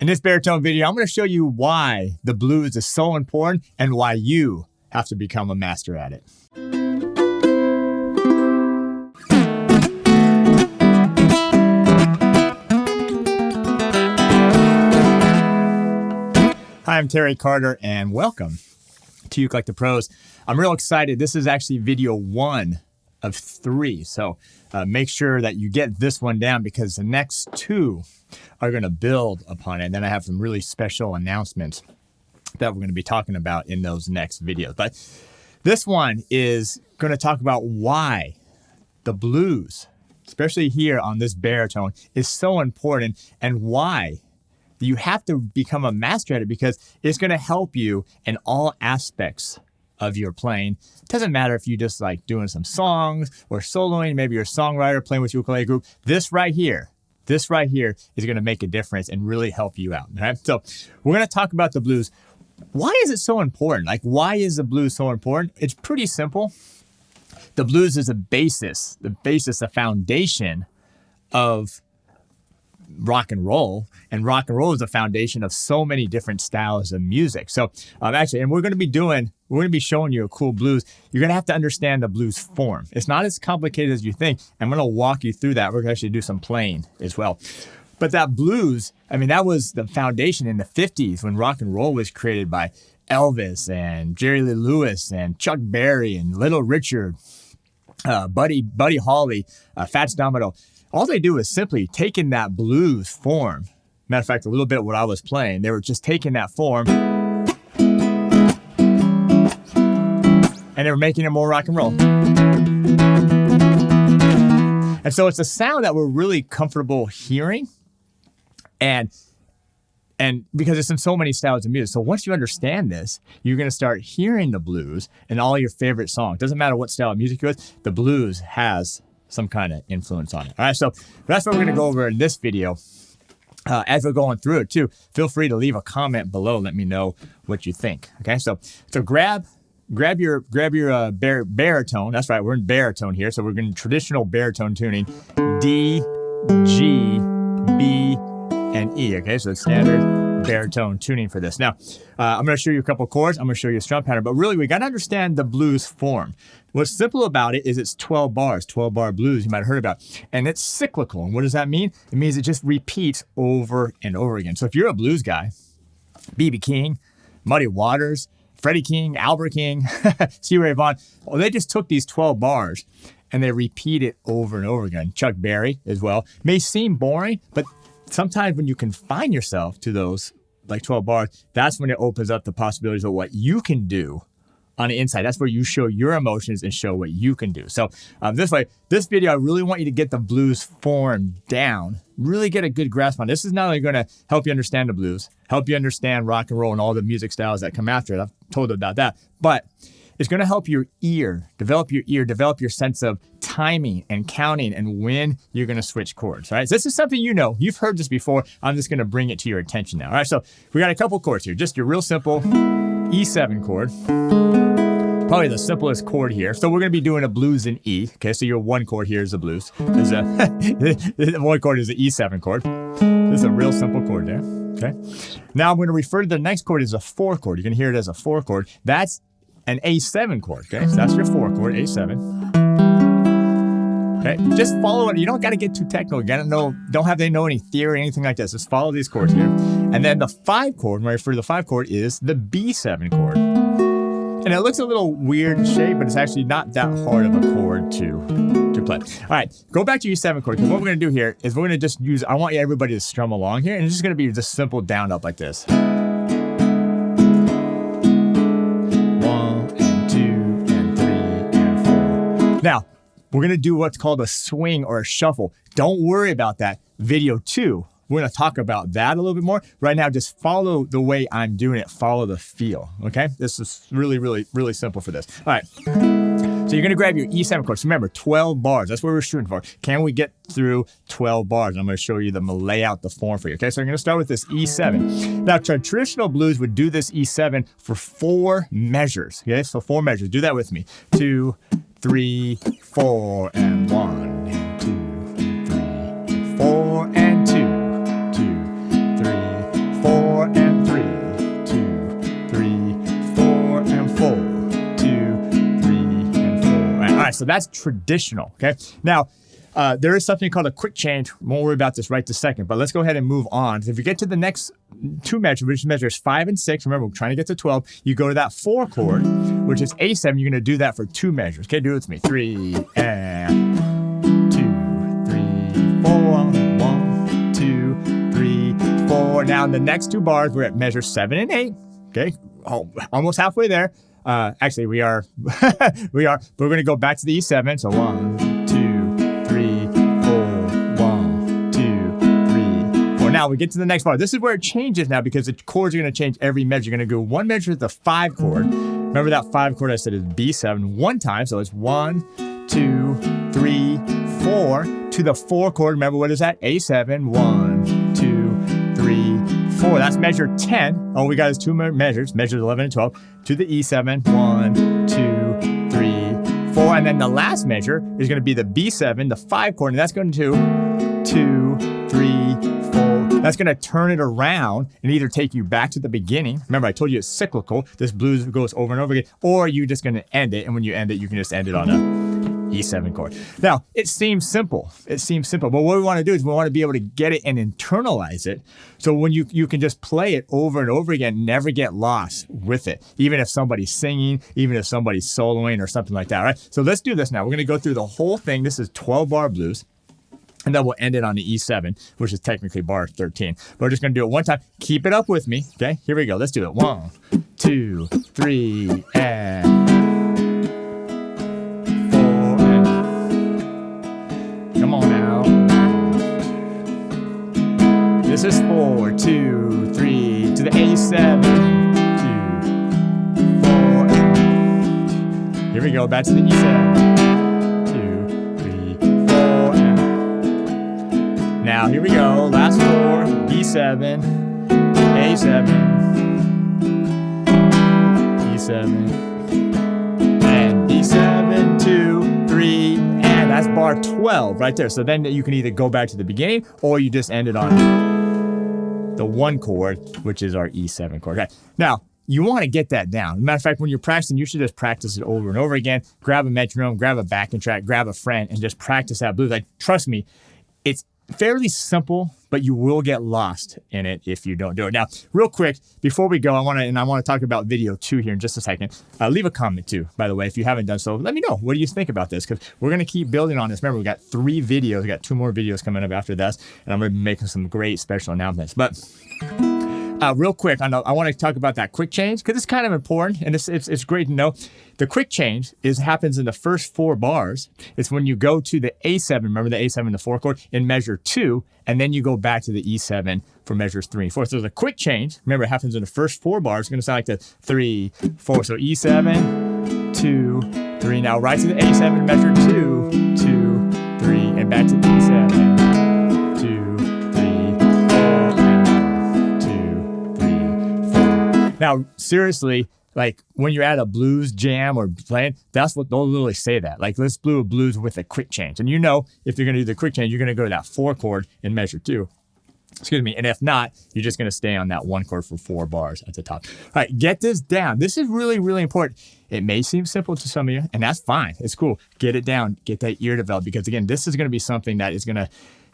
In this baritone video, I'm going to show you why the blues is so important and why you have to become a master at it. Hi, I'm Terry Carter and welcome to Ukelikethepros. I'm real excited. This is actually video 1 of 3. So make sure that you get this one down because the next 2 are going to build upon it. And then I have some really special announcements that we're going to be talking about in those next videos. But this one is going to talk about why the blues, especially here on this baritone, is so important and why you have to become a master at it because it's going to help you in all aspects of your playing. It doesn't matter if you just like doing some songs or soloing, maybe you're a songwriter playing with your ukulele group. This right here is going to make a difference and really help you out. All right? So we're going to talk about the blues. Why is it so important? Like, why is the blues so important? It's pretty simple. The blues is the basis, the foundation of rock and roll is the foundation of so many different styles of music. So actually, and we're going to be showing you a cool blues. You're going to have to understand the blues form. It's not as complicated as you think. I'm going to walk you through that. We're going to actually do some playing as well. But that blues, I mean, that was the foundation in the 50s when rock and roll was created by Elvis and Jerry Lee Lewis and Chuck Berry and Little Richard, Buddy Holly, Fats Domino. All they do is simply taking that blues form. Matter of fact, a little bit of what I was playing, they were just taking that form and they were making it more rock and roll. And so it's a sound that we're really comfortable hearing and because it's in so many styles of music. So once you understand this, you're going to start hearing the blues in all your favorite songs. Doesn't matter what style of music you're with, the blues has some kind of influence on it. All right, so that's what we're going to go over in this video. As we're going through it too, feel free to leave a comment below. Let me know what you think. Okay, so grab your baritone. That's right, we're in baritone here. So we're going to traditional baritone tuning, D, G, B, and E. Okay, so it's standard baritone tuning for this. Now, I'm going to show you a couple chords. I'm going to show you a strum pattern, but really we got to understand the blues form. What's simple about it is it's 12 bars, 12-bar blues you might have heard about, and it's cyclical. And what does that mean? It means it just repeats over and over again. So if you're a blues guy, B.B. King, Muddy Waters, Freddie King, Albert King, C. Ray Vaughan, well, they just took these 12 bars and they repeat it over and over again. Chuck Berry as well. May seem boring, but sometimes when you confine yourself to those like 12 bars, that's when it opens up the possibilities of what you can do on the inside. That's where you show your emotions and show what you can do. So this video, I really want you to get the blues form down, really get a good grasp on it. This is not only going to help you understand the blues, help you understand rock and roll and all the music styles that come after it. I've told you about that, but it's going to help your ear, develop your sense of timing and counting and when you're going to switch chords. All right, so this is something you know. You've heard this before. I'm just going to bring it to your attention now. All right, so we got a couple chords here. Just your real simple E7 chord. Probably the simplest chord here. So we're going to be doing a blues in E. Okay, so your one chord here is the blues. One chord is the E7 chord. This is a real simple chord there. Okay. Now I'm going to refer to the next chord as a 4 chord. You can hear it as a 4 chord. That's an A7 chord. Okay, so that's your 4 chord, A7. Okay, just follow it. You don't got to get too technical. You got to know. Don't have to know any theory or anything like this. Just follow these chords here. And then the 5 chord, when I refer to the 5 chord, is the B7 chord. And it looks a little weird in shape, but it's actually not that hard of a chord to play. All right, go back to your 7 chord. Because what we're going to do here is we're going to just use, I want everybody to strum along here, and it's just going to be just simple down up like this. 1 and 2 and 3 and 4. Now, we're going to do what's called a swing or a shuffle. Don't worry about that. Video 2. We're going to talk about that a little bit more. Right now, just follow the way I'm doing it. Follow the feel, okay? This is really, really, really simple for this. All right. So you're going to grab your E7 chord. So remember, 12 bars. That's what we're shooting for. Can we get through 12 bars? I'm going to show you I'm going to lay out the form for you, okay? So I'm going to start with this E7. Now, traditional blues would do this E7 for 4 measures, okay? So 4 measures. Do that with me. 2, 3, 4, and 1, and 2, and 3, 4, and 2, 2, 3, So that's traditional, okay? Now, there is something called a quick change. Won't worry about this right this second, but let's go ahead and move on. If you get to the next two measures, which measures 5 and 6, remember we're trying to get to 12, you go to that 4 chord, which is A7. You're gonna do that for 2 measures. Okay, do it with me. 3 and 2, 3, 4, 1, 2, 3, 4. Now in the next 2 bars, we're at measure 7 and 8. Okay, almost halfway there. Actually, we are, but we're gonna go back to the E7. So 1, 2, 3, 4, 1, 2, 3, 4. Now we get to the next bar. This is where it changes now because the chords are going to change every measure. You're going to go 1 measure to the 5 chord. Remember that 5 chord I said is B7 1 time. So it's 1, 2, 3, 4 to the 4 chord. Remember what is that? A7. 1, 2, 3, 4. That's measure 10. All we got is 2 measures, measures 11 and 12 to the E7. 1, 2, 3, 4. And then the last measure is going to be the B7, the 5 chord, and that's going to 2, 3, 4. That's going to turn it around and either take you back to the beginning. Remember, I told you it's cyclical. This blues goes over and over again, or you're just going to end it. And when you end it, you can just end it on a E7 chord. Now, it seems simple. It seems simple. But what we want to do is we want to be able to get it and internalize it. So when you can just play it over and over again, never get lost with it. Even if somebody's singing, even if somebody's soloing or something like that, right? So let's do this now. We're going to go through the whole thing. This is 12-bar blues. And then we'll end it on the E7, which is technically bar 13. But we're just going to do it one time. Keep it up with me. Okay, here we go. Let's do it. 1, 2, 3, and 4. And come on now. This is 4, 2, 3 to the A7. 2, 4. And here we go. Back to the E7. Now, here we go. Last 4, B7, A7, E7, and B7, 2, 3, and that's bar 12 right there. So then you can either go back to the beginning or you just end it on the 1 chord, which is our E7 chord. Okay. Now, you want to get that down. Matter of fact, when you're practicing, you should just practice it over and over again. Grab a metronome, grab a backing track, grab a friend, and just practice that blues. Like, trust me, it's fairly simple, but you will get lost in it if you don't do it. Now, real quick, before we go, I want to talk about video 2 here in just a second. Leave a comment too, by the way, if you haven't done so. Let me know. What do you think about this? Because we're going to keep building on this. Remember, we got 3 videos. We got 2 more videos coming up after this, and I'm going to be making some great special announcements. But real quick, I want to talk about that quick change because it's kind of important and it's great to know. The quick change happens in the first 4 bars. It's when you go to the A7, remember the A7, the 4 chord, in measure 2, and then you go back to the E7 for measures 3 and 4. So the quick change, remember, it happens in the first 4 bars. It's going to sound like the 3, 4. So E7, 2, 3. Now right to the A7, measure 2, 2, 3, and back to the E7. Now, seriously, like when you're at a blues jam or playing, that's what they'll literally say that. Like, let's do a blues with a quick change. And you know, if you're going to do the quick change, you're going to go to that 4 chord in measure 2. Excuse me. And if not, you're just going to stay on that 1 chord for 4 bars at the top. All right, get this down. This is really, really important. It may seem simple to some of you, and that's fine. It's cool. Get it down. Get that ear developed. Because again, this is going to be something that is going to,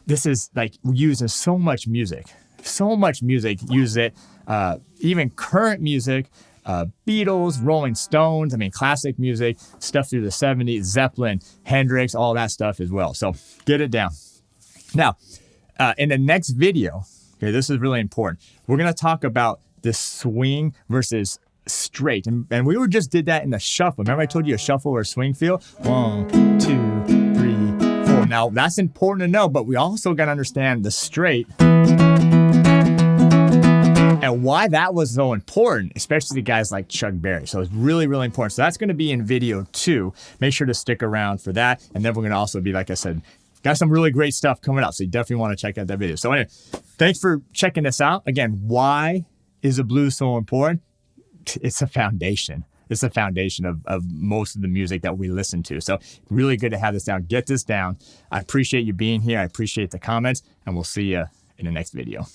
this is like used in so much music. So much music use it. Even current music, Beatles, Rolling Stones, I mean, classic music, stuff through the 70s, Zeppelin, Hendrix, all that stuff as well. So get it down. Now, in the next video, okay, this is really important. We're going to talk about the swing versus straight. And we just did that in the shuffle. Remember I told you a shuffle or a swing feel? 1, 2, 3, 4. Now, that's important to know, but we also got to understand the straight and why that was so important, especially to guys like Chuck Berry. So it's really, really important. So that's going to be in video 2. Make sure to stick around for that. And then we're going to also be, like I said, got some really great stuff coming up. So you definitely want to check out that video. So anyway, thanks for checking this out. Again, why is the blues so important? It's a foundation. It's the foundation of most of the music that we listen to. So really good to have this down. Get this down. I appreciate you being here. I appreciate the comments, and we'll see you in the next video.